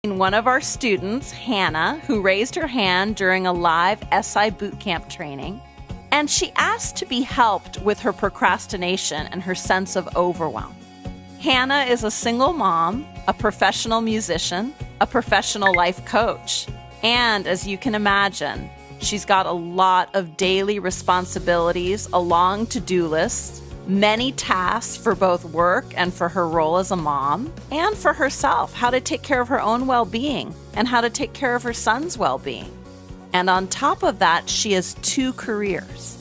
One of our students, Hannah, who raised her hand during a live SI bootcamp training, and she asked to be helped with her procrastination and her sense of overwhelm. Hannah is a single mom, a professional musician, a professional life coach, and as you can imagine, she's got a lot of daily responsibilities, a long to-do list, many tasks for both work and for her role as a mom, and for herself, how to take care of her own well-being and how to take care of her son's well-being. And on top of that, she has 2 careers.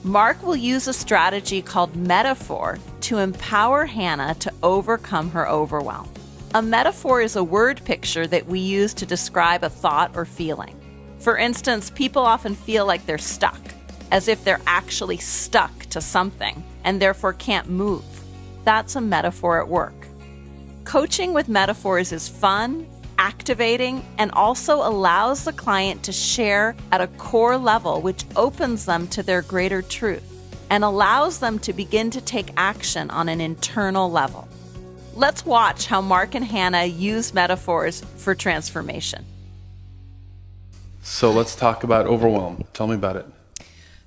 Mark will use a strategy called Methapor to empower Hannah to overcome her overwhelm. A metaphor is a word picture that we use to describe a thought or feeling. For instance, people often feel like they're stuck, as if they're actually stuck to something and therefore can't move. That's a metaphor at work. Coaching with metaphors is fun, activating, and also allows the client to share at a core level, which opens them to their greater truth and allows them to begin to take action on an internal level. Let's watch how Mark and Hannah use metaphors for transformation. So let's talk about overwhelm. Tell me about it.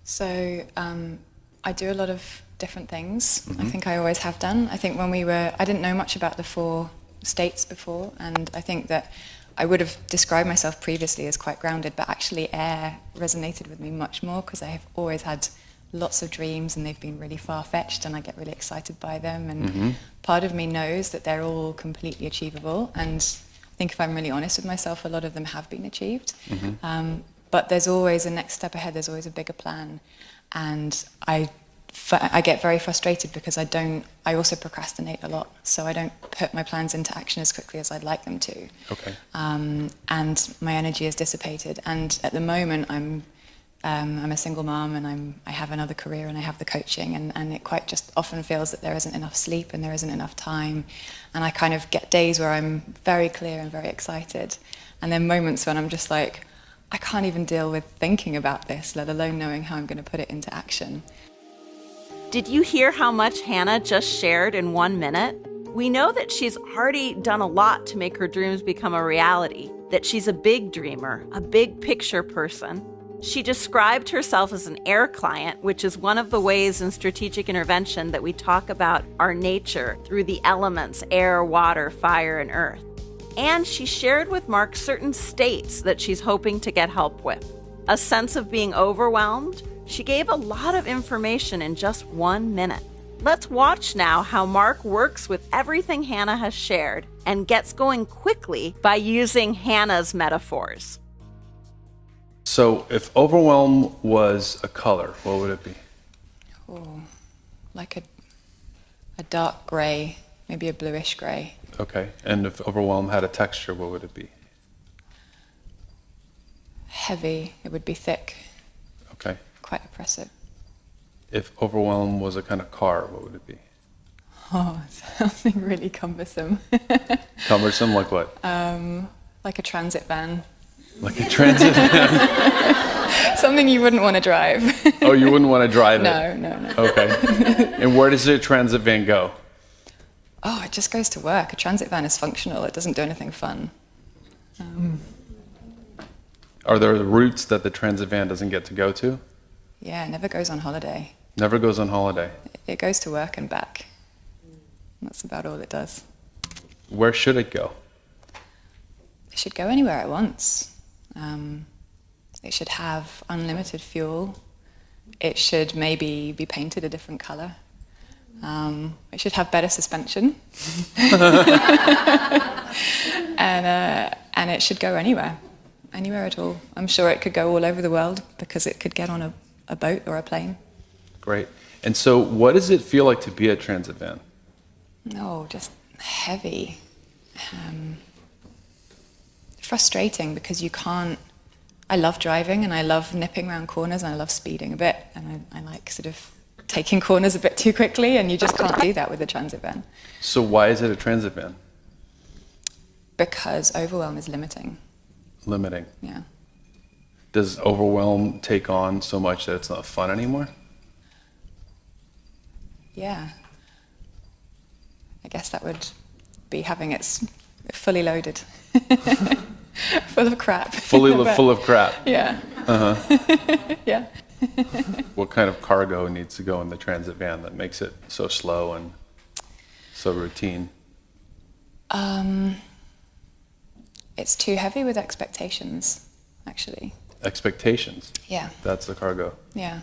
So I do a lot of different things. I think I always have done. I think I didn't know much about the 4 states before, and I think that I would have described myself previously as quite grounded, but actually air resonated with me much more because I have always had lots of dreams and they've been really far-fetched and I get really excited by them, and part of me knows that they're all completely achievable, and I think if I'm really honest with myself, a lot of them have been achieved. But there's always a next step ahead, there's always a bigger plan, and I get very frustrated because I also procrastinate a lot, so I don't put my plans into action as quickly as I'd like them to. Okay. And my energy is dissipated, and at the moment I'm a single mom, and I have another career and I have the coaching, and it quite just often feels that there isn't enough sleep and there isn't enough time, and I kind of get days where I'm very clear and very excited, and then moments when I'm just like, I can't even deal with thinking about this, let alone knowing how I'm going to put it into action. Did you hear how much Hannah just shared in 1 minute? We know that she's already done a lot to make her dreams become a reality, that she's a big dreamer, a big picture person. She described herself as an air client, which is one of the ways in strategic intervention that we talk about our nature through the elements, air, water, fire, and earth. And she shared with Mark certain states that she's hoping to get help with. A sense of being overwhelmed. She gave a lot of information in just 1 minute. Let's watch now how Mark works with everything Hannah has shared and gets going quickly by using Hannah's metaphors. So if overwhelm was a color, what would it be? Oh, like a dark grey, maybe a bluish grey. Okay, and if overwhelm had a texture, what would it be? Heavy, it would be thick. Okay. Quite oppressive. If overwhelm was a kind of car, what would it be? Oh, something really cumbersome. Cumbersome, like what? Like a transit van. Like a transit van? Something you wouldn't want to drive. Oh, you wouldn't want to drive it? No. Okay. And where does a transit van go? Oh, it just goes to work. A transit van is functional. It doesn't do anything fun. Are there routes that the transit van doesn't get to go to? Yeah, it never goes on holiday. Never goes on holiday? It goes to work and back. That's about all it does. Where should it go? It should go anywhere it wants. It should have unlimited fuel. It should maybe be painted a different color. It should have better suspension. And it should go anywhere at all. I'm sure it could go all over the world because it could get on a boat or a plane. Great. And so what does it feel like to be a transit van? No, just heavy. Frustrating because you can't... I love driving and I love nipping around corners and I love speeding a bit, and I like sort of taking corners a bit too quickly, and you just can't do that with a transit van. So why is it a transit van? Because overwhelm is limiting. Limiting? Yeah. Does overwhelm take on so much that it's not fun anymore? Yeah. I guess that would be having its fully loaded. Full of crap. Full of crap. Yeah. Yeah. What kind of cargo needs to go in the transit van that makes it so slow and so routine? It's too heavy with expectations, actually. Expectations? Yeah. That's the cargo. Yeah.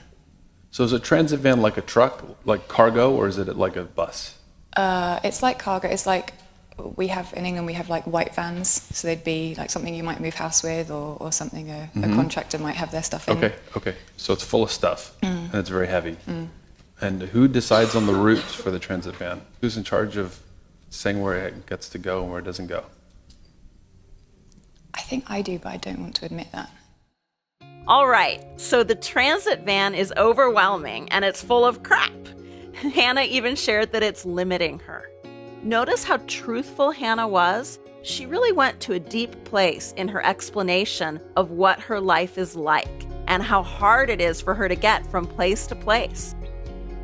So is a transit van like a truck, like cargo, or is it like a bus? It's like cargo. It's like we have in England. We have like white vans, so they'd be like something you might move house with, or something a contractor might have their stuff in. Okay. So it's full of stuff, and it's very heavy. And who decides on the routes for the transit van? Who's in charge of saying where it gets to go and where it doesn't go? I think I do, but I don't want to admit that. All right, so the transit van is overwhelming and it's full of crap. Hannah even shared that it's limiting her. Notice how truthful Hannah was? She really went to a deep place in her explanation of what her life is like and how hard it is for her to get from place to place.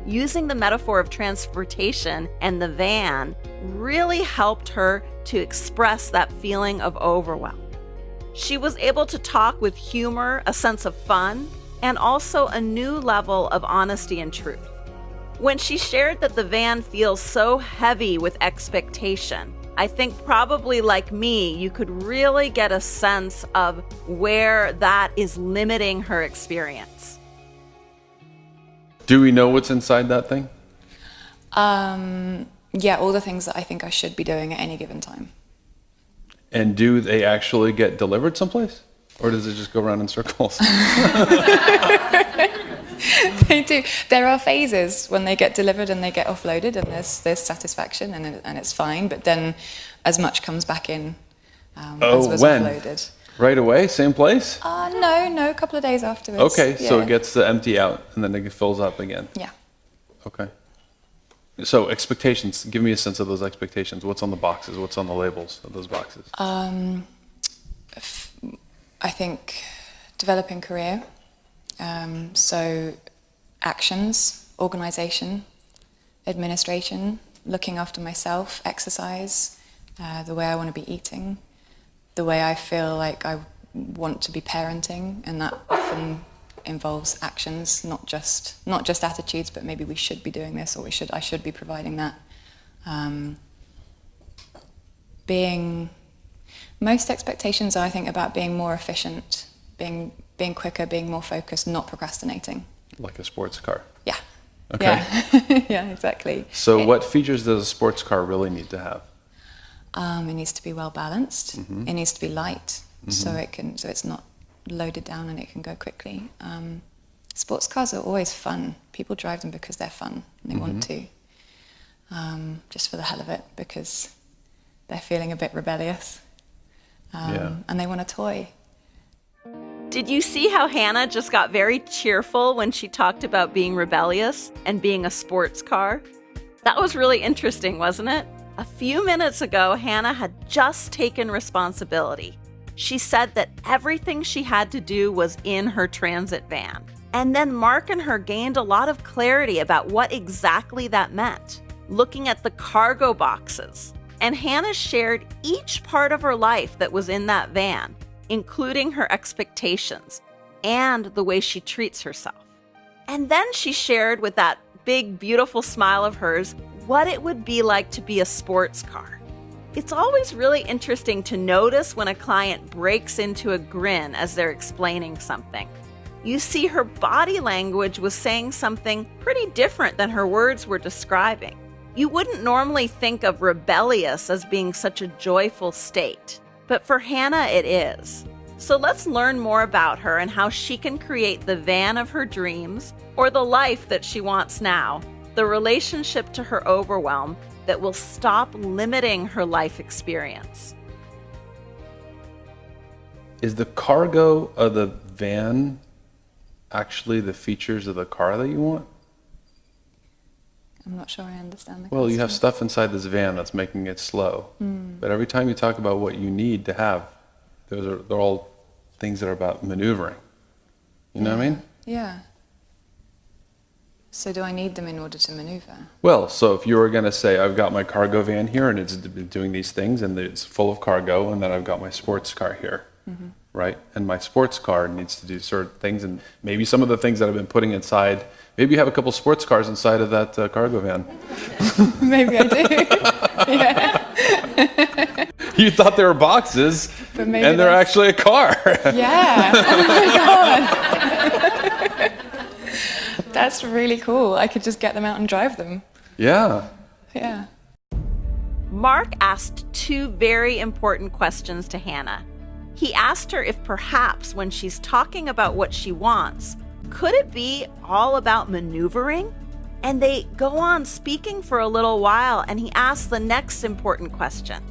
Using the metaphor of transportation and the van really helped her to express that feeling of overwhelm. She was able to talk with humor, a sense of fun, and also a new level of honesty and truth. When she shared that the van feels so heavy with expectation, I think probably like me, you could really get a sense of where that is limiting her experience. Do we know what's inside that thing? Yeah, all the things that I think I should be doing at any given time. And do they actually get delivered someplace? Or does it just go around in circles? They do. There are phases when they get delivered and they get offloaded, and there's satisfaction and it's fine, but then as much comes back in as was when? offloaded. Right away? Same place? No, a couple of days afterwards. Okay, so Yeah. it gets to empty out and then it fills up again. Yeah. Okay. So expectations, give me a sense of those expectations. What's on the boxes? What's on the labels of those boxes? I think developing career, so actions, organisation, administration, looking after myself, exercise, the way I want to be eating, the way I feel like I want to be parenting, and that often involves actions, not just attitudes, but maybe we should be doing this, or I should be providing that. Most expectations are, I think, about being more efficient, being quicker, being more focused, not procrastinating. Like a sports car. Yeah. Okay. Yeah, yeah, exactly. So what features does a sports car really need to have? It needs to be well balanced. Mm-hmm. It needs to be light, so it's not loaded down and it can go quickly. Sports cars are always fun. People drive them because they're fun and they want to, just for the hell of it, because they're feeling a bit rebellious, and they want a toy. Did you see how Hannah just got very cheerful when she talked about being rebellious and being a sports car? That was really interesting, wasn't it? A few minutes ago, Hannah had just taken responsibility. She said that everything she had to do was in her transit van. And then Mark and her gained a lot of clarity about what exactly that meant, looking at the cargo boxes. And Hannah shared each part of her life that was in that van, including her expectations and the way she treats herself. And then she shared with that big, beautiful smile of hers what it would be like to be a sports car. It's always really interesting to notice when a client breaks into a grin as they're explaining something. You see, her body language was saying something pretty different than her words were describing. You wouldn't normally think of rebellious as being such a joyful state, but for Hannah it is. So let's learn more about her and how she can create the van of her dreams, or the life that she wants now, the relationship to her overwhelm that will stop limiting her life experience. Is the cargo of the van actually the features of the car that you want? I'm not sure I understand the Well, you have question. stuff inside this van that's making it slow. But every time you talk about what you need to have, they're all things that are about maneuvering. You know what I mean? Yeah. So do I need them in order to maneuver? Well, so if you were going to say, I've got my cargo van here and it's doing these things and it's full of cargo, and then I've got my sports car here, right? And my sports car needs to do certain things, and maybe some of the things that I've been putting inside, maybe you have a couple sports cars inside of that cargo van. Maybe I do. Yeah. You thought they were boxes, But maybe and they're that's- actually a car. Yeah. Oh my God. That's really cool. I could just get them out and drive them. Yeah. Yeah. Mark asked two very important questions to Hannah. He asked her if perhaps when she's talking about what she wants, could it be all about maneuvering? And they go on speaking for a little while, and he asks the next important question.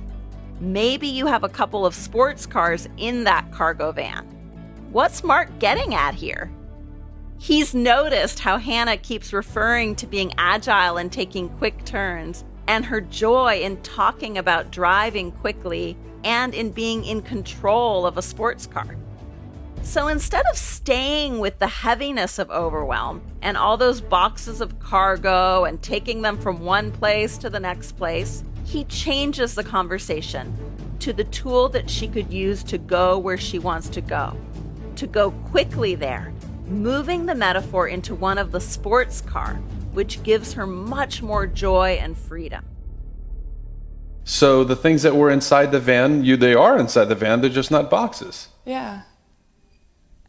Maybe you have a couple of sports cars in that cargo van. What's Mark getting at here? He's noticed how Hannah keeps referring to being agile and taking quick turns, and her joy in talking about driving quickly and in being in control of a sports car. So instead of staying with the heaviness of overwhelm and all those boxes of cargo and taking them from one place to the next place, he changes the conversation to the tool that she could use to go where she wants to go quickly there, moving the Methapor into one of the sports car, which gives her much more joy and freedom. So the things that were inside the van, they are inside the van, they're just not boxes. Yeah.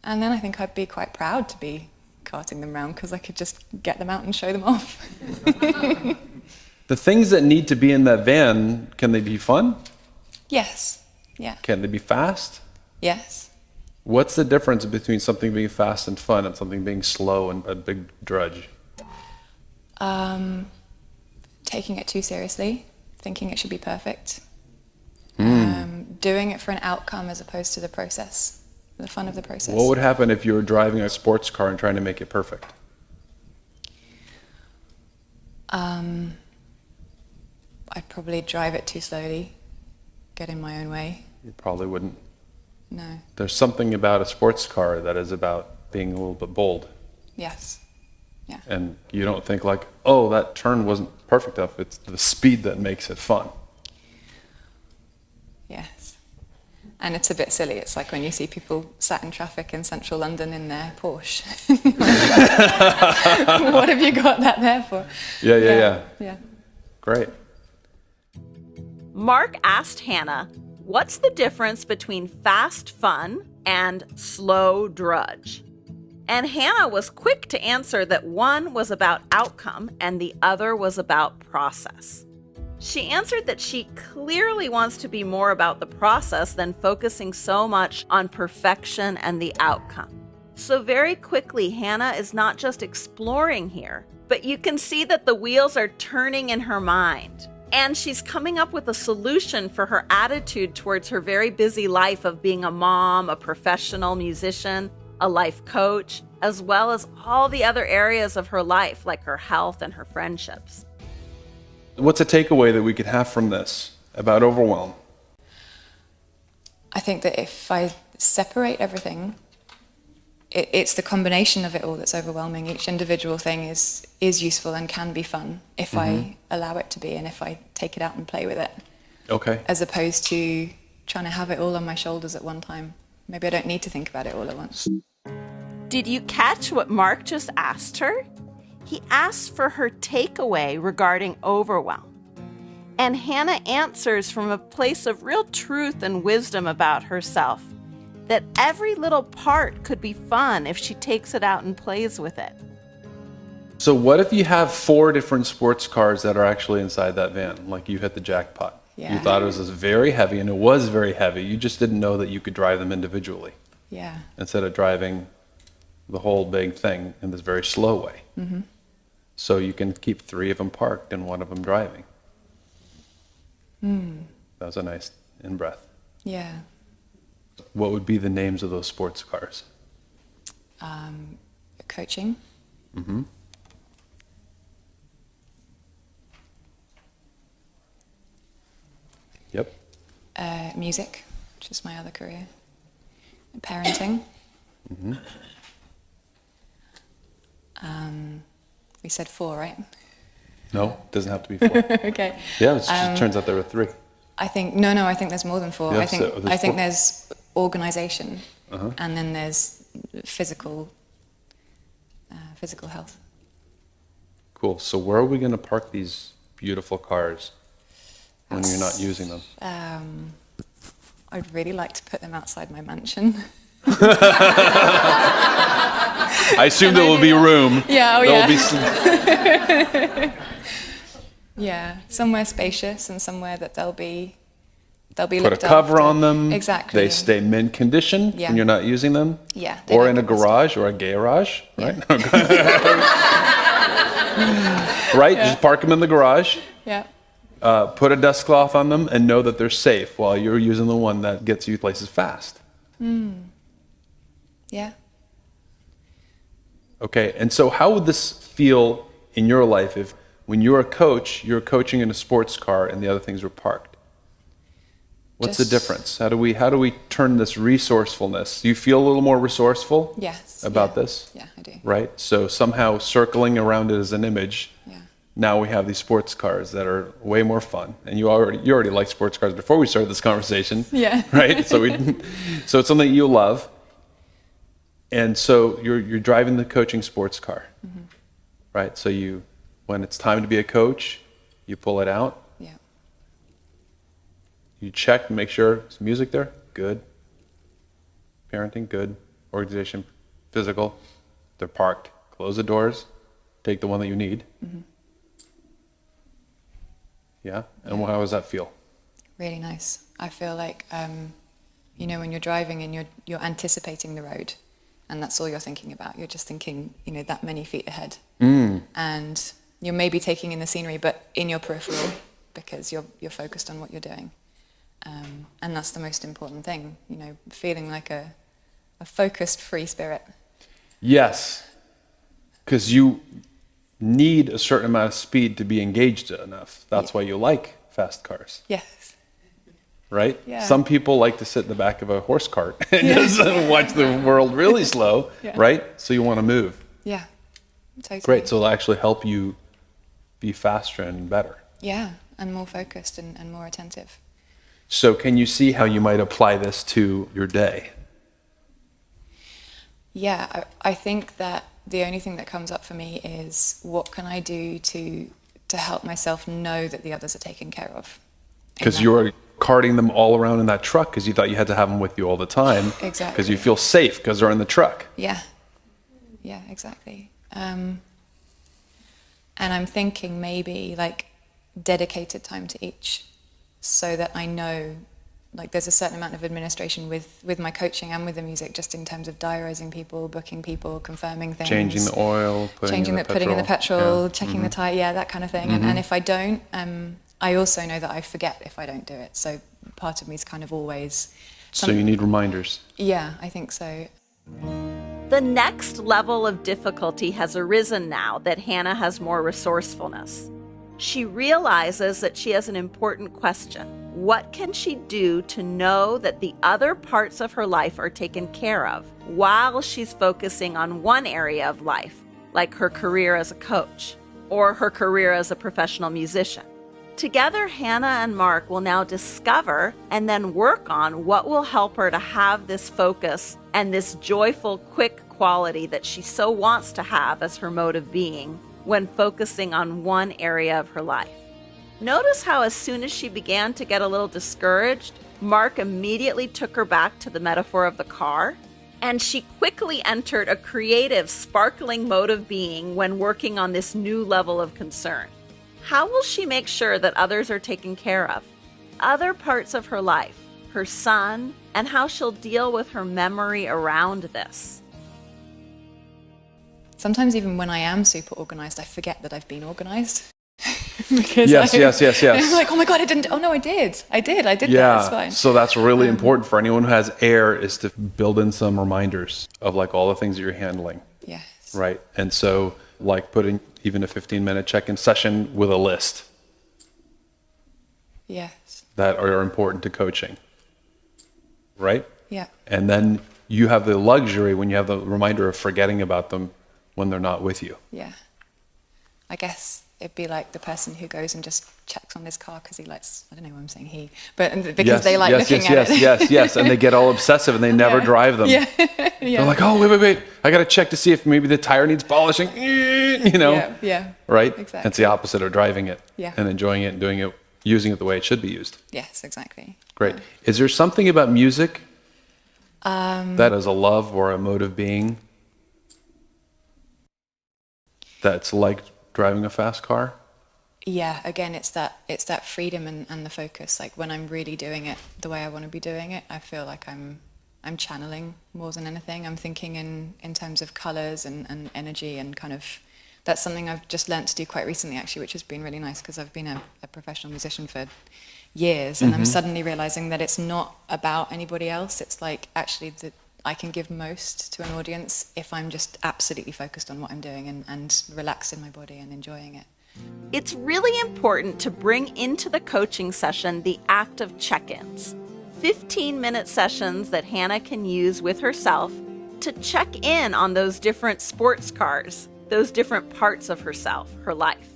And then I think I'd be quite proud to be carting them around because I could just get them out and show them off. The things that need to be in that van, can they be fun? Yes. Yeah. Can they be fast? Yes. What's the difference between something being fast and fun and something being slow and a big drudge? Taking it too seriously, thinking it should be perfect. Doing it for an outcome as opposed to the process, the fun of the process. What would happen if you were driving a sports car and trying to make it perfect? I'd probably drive it too slowly, get in my own way. You probably wouldn't. No. There's something about a sports car that is about being a little bit bold. Yes. Yeah. And you don't think like, oh, that turn wasn't perfect enough. It's the speed that makes it fun. Yes. And it's a bit silly. It's like when you see people sat in traffic in central London in their Porsche. What have you got that there for? Yeah. Yeah. Great. Mark asked Hannah, what's the difference between fast fun and slow drudge? And Hannah was quick to answer that one was about outcome and the other was about process. She answered that she clearly wants to be more about the process than focusing so much on perfection and the outcome. So very quickly, Hannah is not just exploring here, but you can see that the wheels are turning in her mind. And she's coming up with a solution for her attitude towards her very busy life of being a mom, a professional musician, a life coach, as well as all the other areas of her life, like her health and her friendships. What's a takeaway that we could have from this about overwhelm? I think that if I separate everything, it's the combination of it all that's overwhelming. Each individual thing is useful and can be fun if I allow it to be and if I take it out and play with it. Okay. As opposed to trying to have it all on my shoulders at one time. Maybe I don't need to think about it all at once. Did you catch what Mark just asked her? He asked for her takeaway regarding overwhelm. And Hannah answers from a place of real truth and wisdom about herself, that every little part could be fun if she takes it out and plays with it. So what if you have 4 different sports cars that are actually inside that van? Like you hit the jackpot. Yeah. You thought it was very heavy, and it was very heavy. You just didn't know that you could drive them individually. Yeah. Instead of driving the whole big thing in this very slow way. So you can keep 3 of them parked and 1 of them driving. That was a nice in-breath. Yeah. What would be the names of those sports cars? Coaching. Yep. Music, which is my other career. Parenting. We said 4, right? No, it doesn't have to be 4. Okay. Yeah, it just turns out there were 3. I think I think there's more than 4. Yeah, I think so there's 4. there's organization, and then there's physical health. Cool. So where are we going to park these beautiful cars when you're not using them? I'd really like to put them outside my mansion. I assume there will be room. Yeah, There will be yeah, somewhere spacious and somewhere that they'll be put a looked cover after. on them. Exactly. They stay mint condition Yeah. when you're not using them. Yeah. they Or don't in a get rusty. garage or a garage, right? Right? Just park them in the garage. Yeah. Put a dust cloth on them and know that they're safe while you're using the one that gets you places fast. Yeah. Okay, and so how would this feel in your life if when you're a coach, you're coaching in a sports car and the other things were parked? What's the difference? How do we turn this resourcefulness? Do you feel a little more resourceful Yes. about this? Yeah, I do. Right? So somehow circling around it as an image, Yeah. now we have these sports cars that are way more fun. And you already liked sports cars before we started this conversation. Yeah. Right? So so it's something you love. And so you're driving the coaching sports car. Right? So when it's time to be a coach, you pull it out. Yeah. You check to make sure there's music there. Good. Parenting, good. Organization, physical. They're parked. Close the doors. Take the one that you need. Yeah? And how does that feel? Really nice. I feel like, when you're driving and you're anticipating the road, and that's all you're thinking about. You're just thinking, that many feet ahead. And you're maybe taking in the scenery, but in your peripheral, because you're focused on what you're doing. And that's the most important thing, feeling like a focused, free spirit. Yes. Because you need a certain amount of speed to be engaged enough. That's why you like fast cars. Yes. Right? Yeah. Some people like to sit in the back of a horse cart and just watch the world really slow, right? So you want to move. Yeah, totally. Great. So it'll actually help you be faster and better. Yeah, and more focused and more attentive. So can you see how you might apply this to your day? Yeah, I think that the only thing that comes up for me is what can I do to help myself know that the others are taken care of. Because you were carting them all around in that truck because you thought you had to have them with you all the time. Exactly. Because you feel safe because they're in the truck. Yeah, exactly. And I'm thinking maybe like dedicated time to each, so that I know, like there's a certain amount of administration with my coaching and with the music, just in terms of diarising people, booking people, confirming things. Changing the oil, putting in the petrol, yeah. checking the tire, that kind of thing. And if I don't, I also know that I forget if I don't do it. So part of me is kind of always... So you need reminders. Yeah, I think so. The next level of difficulty has arisen now that Hannah has more resourcefulness. She realizes that she has an important question. What can she do to know that the other parts of her life are taken care of while she's focusing on one area of life, like her career as a coach or her career as a professional musician? Together, Hannah and Mark will now discover and then work on what will help her to have this focus and this joyful, quick quality that she so wants to have as her mode of being when focusing on one area of her life. Notice how as soon as she began to get a little discouraged, Mark immediately took her back to the metaphor of the car, and she quickly entered a creative, sparkling mode of being when working on this new level of concern. How will she make sure that others are taken care of? Other parts of her life, her son, and how she'll deal with her memory around this. Sometimes even when I am super organized, I forget that I've been organized. Because Yes. I'm like, oh my God, I didn't. Oh no, I did. I did that. It's fine. So that's really important for anyone who has air, is to build in some reminders of like all the things that you're handling. Yes. Right. And so like putting even a 15-minute check-in session with a list Yes. that are important to coaching. Right? Yeah. And then you have the luxury when you have the reminder of forgetting about them when they're not with you. Yeah. I guess it'd be like the person who goes and just checks on his car because he likes, I don't know why I'm saying he, but because they like looking at it. Yes. And they get all obsessive and they never drive them. Yeah. They're like, oh, wait. I got to check to see if maybe the tire needs polishing, you know? Yeah. Right? Exactly. It's the opposite of driving it Yeah. and enjoying it and doing it, using it the way it should be used. Yes, exactly. Great. Is there something about music that is a love or a mode of being that's like driving a fast car? Yeah, again, it's that freedom and the focus. Like when I'm really doing it the way I want to be doing it, I feel like I'm channeling more than anything. I'm thinking in terms of colors and energy, and kind of, that's something I've just learnt to do quite recently actually, which has been really nice because I've been a professional musician for years, and I'm suddenly realizing that it's not about anybody else. It's like actually that I can give most to an audience if I'm just absolutely focused on what I'm doing and relaxed in my body and enjoying it. It's really important to bring into the coaching session the act of check-ins. 15-minute sessions that Hannah can use with herself to check in on those different sports cars, those different parts of herself, her life.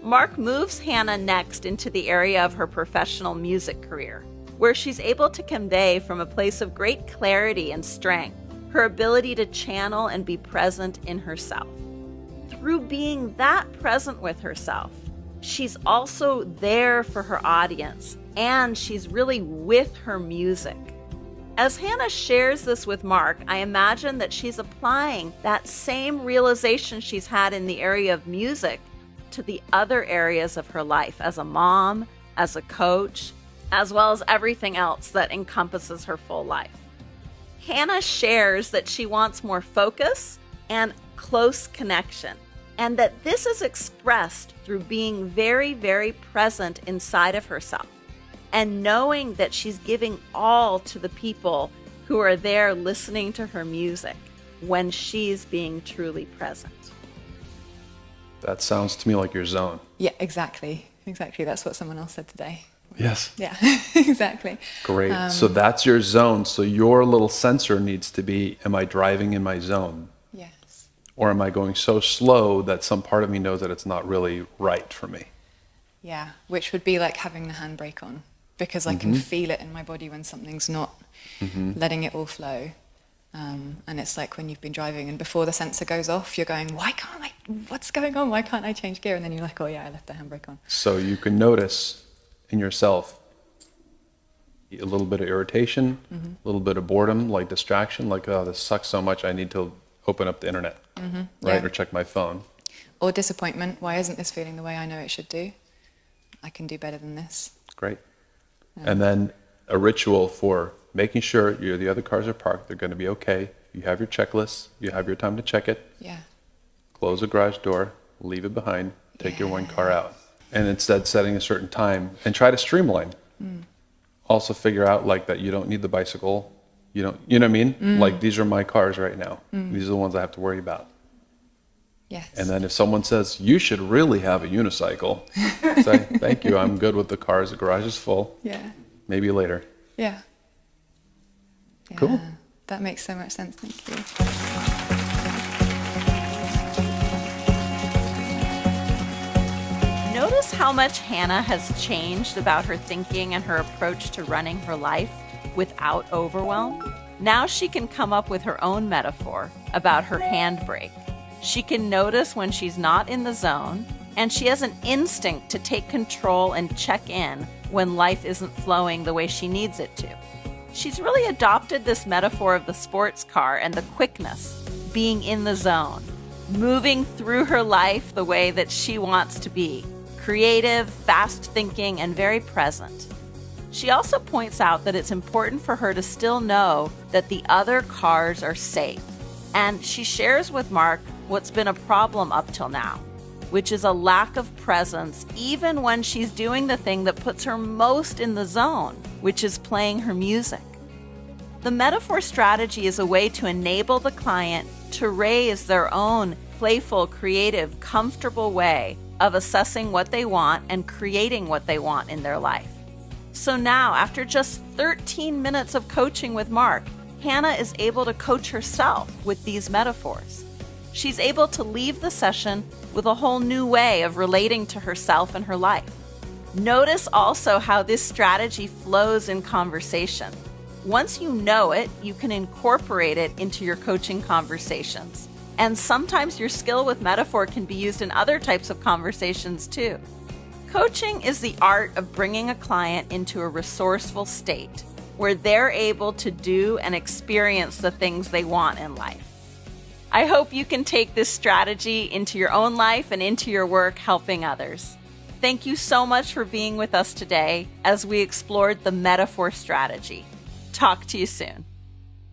Mark moves Hannah next into the area of her professional music career, where she's able to convey from a place of great clarity and strength her ability to channel and be present in herself. Through being that present with herself, she's also there for her audience, and she's really with her music. As Hannah shares this with Mark, I imagine that she's applying that same realization she's had in the area of music to the other areas of her life as a mom, as a coach, as well as everything else that encompasses her full life. Hannah shares that she wants more focus and close connection, and that this is expressed through being very, very present inside of herself and knowing that she's giving all to the people who are there listening to her music when she's being truly present. That sounds to me like your zone. Yeah, exactly. That's what someone else said today. Yes. Yeah, exactly. Great. So that's your zone. So your little sensor needs to be, am I driving in my zone? Yes. Or am I going so slow that some part of me knows that it's not really right for me? Yeah, which would be like having the handbrake on, because I can feel it in my body when something's not letting it all flow. And it's like when you've been driving and before the sensor goes off, you're going, what's going on? Why can't I change gear? And then you're like, oh yeah, I left the handbrake on. So you can notice in yourself a little bit of irritation, a little bit of boredom, like distraction, like, oh, this sucks so much, I need to open up the internet, right? Yeah. Or check my phone. Or disappointment. Why isn't this feeling the way I know it should do? I can do better than this. Great. And then a ritual for making sure the other cars are parked, they're going to be okay. You have your checklist, you have your time to check it. Yeah. Close the garage door, leave it behind, take your one car out. And instead setting a certain time and try to streamline. Also figure out like that you don't need the bicycle. You know what I mean? Like these are my cars right now. These are the ones I have to worry about. Yes. And then if someone says, you should really have a unicycle, say, thank you, I'm good with the cars, the garage is full. Yeah. Maybe later. Yeah. Cool. That makes so much sense. Thank you. Notice how much Hannah has changed about her thinking and her approach to running her life without overwhelm. Now she can come up with her own metaphor about her handbrake. She can notice when she's not in the zone, and she has an instinct to take control and check in when life isn't flowing the way she needs it to. She's really adopted this metaphor of the sports car and the quickness, being in the zone, moving through her life the way that she wants to be, creative, fast thinking, and very present. She also points out that it's important for her to still know that the other cars are safe. And she shares with Mark what's been a problem up till now, which is a lack of presence even when she's doing the thing that puts her most in the zone, which is playing her music. The metaphor strategy is a way to enable the client to raise their own playful, creative, comfortable way of assessing what they want and creating what they want in their life. So now, after just 13 minutes of coaching with Mark, Hannah is able to coach herself with these metaphors. she's able to leave the session with a whole new way of relating to herself and her life. Notice also how this strategy flows in conversation. Once you know it, you can incorporate it into your coaching conversations. And sometimes your skill with metaphor can be used in other types of conversations too. Coaching is the art of bringing a client into a resourceful state where they're able to do and experience the things they want in life. I hope you can take this strategy into your own life and into your work helping others. Thank you so much for being with us today as we explored the metaphor strategy. Talk to you soon.